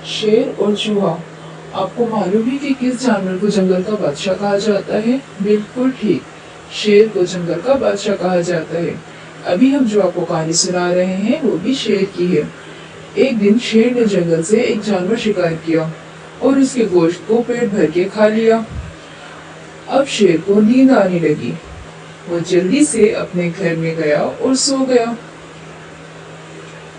شیر اور چوہا، آپ کو معلوم ہے کہ کس جانور کو جنگل کا بادشاہ کہا جاتا ہے؟ بالکل ٹھیک، شیر کو جنگل کا بادشاہ کہا جاتا ہے۔ ابھی ہم جو آپ کو کہانی سنا رہے ہیں وہ بھی شیر کی ہے۔ ایک دن شیر نے جنگل سے ایک جانور شکار کیا اور اس کے گوشت کو پیٹ بھر کے کھا لیا۔ اب شیر کو نیند آنے لگی، وہ جلدی سے اپنے گھر میں گیا اور سو گیا۔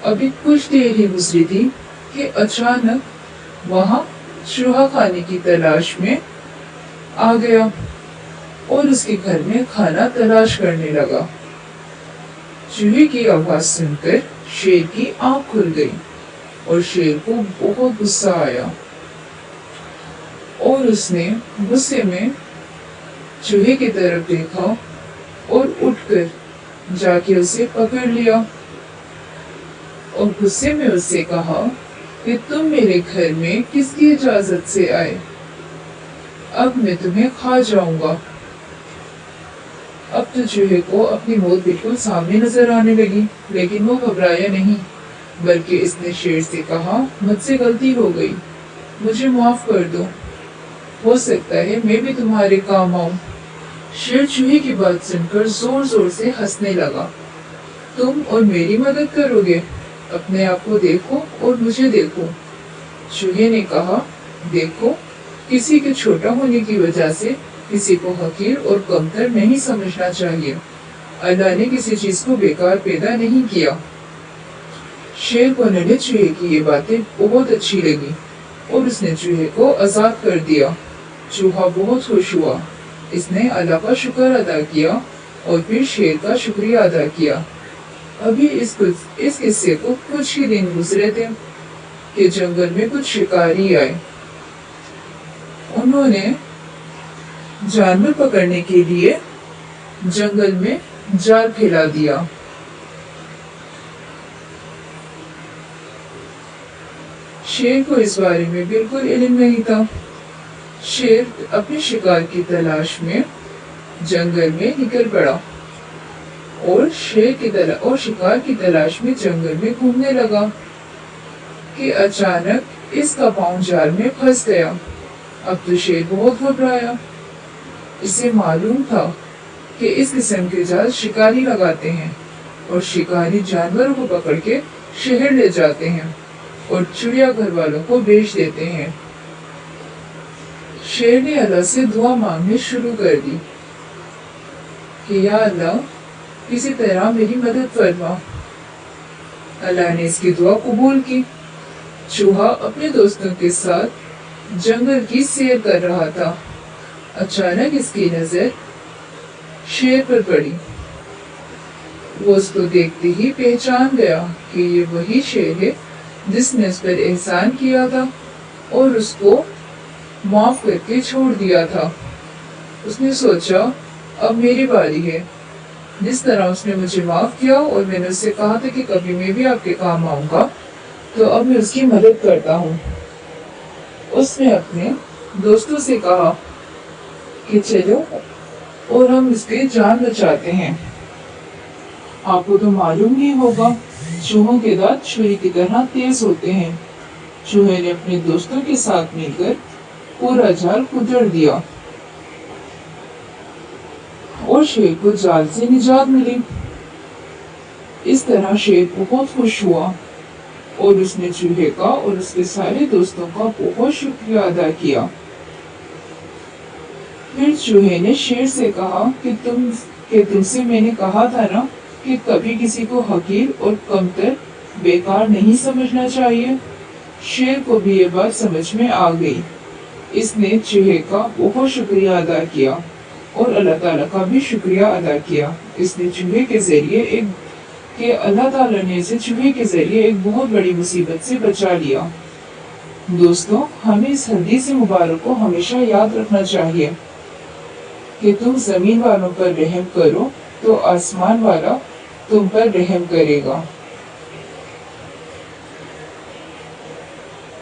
ابھی کچھ دیر ہی گزری تھی کہ اچانک وہاں چوہا کھانے کی تلاش میں آ گیا اور اس کے گھر میں کھانا تلاش کرنے لگا۔ چوہے کی آواز سن کر شیر کی آنکھ کھل گئی اور شیر کو بہت غصہ آیا اور اس نے غصے میں چوہے کی طرف دیکھا اور اٹھ کر جا کے اسے پکڑ لیا اور غصے میں اس سے کہا کہ تم میرے گھر میں کس کی اجازت سے آئے؟ اب میں تمہیں کھا جاؤں گا۔ اب تو چوہے کو اپنی موت بالکل سامنے نظر آنے لگی، لیکن وہ گھبرایا نہیں، بلکہ اس نے شیر سے کہا، مجھ سے غلطی ہو گئی، مجھے معاف کر دو، ہو سکتا ہے میں بھی تمہارے کام آؤں۔ شیر چوہے کی بات سن کر زور زور سے ہنسنے لگا۔ تم اور میری مدد کرو گے؟ اپنے آپ کو دیکھو اور مجھے دیکھو۔ چوہے نے کہا، دیکھو، کسی کے چھوٹا ہونے کی وجہ سے کسی کو حقیر اور کمتر نہیں سمجھنا چاہیے۔ اللہ نے کسی چیز کو بیکار پیدا نہیں کیا۔ شیر کو ننھے چوہے کی یہ باتیں بہت اچھی لگی اور اس نے چوہے کو آزاد کر دیا۔ چوہا بہت خوش ہوا، اس نے اللہ کا شکر ادا کیا اور پھر شیر کا شکریہ ادا کیا۔ ابھی اس قصے کو کچھ ہی دن گزرے تھے کہ جنگل میں کچھ شکاری آئے۔ انہوں نے جانور پکڑنے کے لیے جنگل میں جال پھیلا دیا۔ شیر کو اس بارے میں بالکل علم نہیں تھا۔ شیر اپنے شکار کی تلاش میں جنگل میں نکل پڑا اور شکار کی تلاش میں جنگل میں گھومنے لگا کہ اچانک اس کا پاؤں جال میں پھنس گیا۔ اب تو شیر بہت گھبرایا، اسے معلوم تھا کہ اس قسم کے جال شکاری لگاتے ہیں اور شکاری جانوروں کو پکڑ کے شہر لے جاتے ہیں اور چڑیا گھر والوں کو بیچ دیتے ہیں۔ شیر نے اللہ سے دعا مانگنی شروع کر دی کہ یا اللہ، کسی طرح میری مدد فرما۔ اللہ نے اس کی دعا قبول کی۔ چوہا اپنے دوستوں کے ساتھ جنگل کی سیر کر رہا تھا۔ اچانک اس کی نظر شیر پر پڑی۔ وہ اس کو دیکھتے ہی پہچان گیا کہ یہ وہی شیر ہے جس نے اس پر احسان کیا تھا اور اس کو معاف کر کے چھوڑ دیا تھا۔ اس نے سوچا، اب میری باری ہے۔ جس طرح اس نے مجھے معاف کیا اور میں نے اس سے کہا تھا کہ کبھی میں بھی آپ کے کام آؤں گا، تو اب میں اس کی مدد کرتا ہوں۔ اس نے اپنے دوستوں سے کہا کہ چلو اور ہم اس کے جان بچاتے ہیں۔ آپ کو تو معلوم ہی ہوگا، چوہوں کے دانت چھری کی طرح تیز ہوتے ہیں۔ چوہے نے اپنے دوستوں کے ساتھ مل کر پورا جال کتر دیا اور شیر کو جال سے نجات ملی۔ اس طرح شیر بہت خوش ہوا اور اس نے چوہے کا اور اس کے سارے دوستوں کا بہت شکریہ ادا کیا۔ پھر چوہے نے شیر سے کہا کہ تم سے میں نے کہا تھا نا کہ کبھی کسی کو حقیر اور کمتر بیکار نہیں سمجھنا چاہیے۔ شیر کو بھی یہ بات سمجھ میں آ گئی۔ اس نے چوہے کا بہت شکریہ ادا کیا اور اللہ تعالیٰ کا بھی شکریہ ادا کیا۔ اس نے اللہ تعالیٰ نے اسے چوہے کے ذریعے ایک بہت بڑی مصیبت سے بچا لیا۔ دوستوں، ہمیں اس حدیث مبارک کو ہمیشہ یاد رکھنا چاہیے کہ تم زمین والوں پر رحم کرو تو آسمان والا تم پر رحم کرے گا۔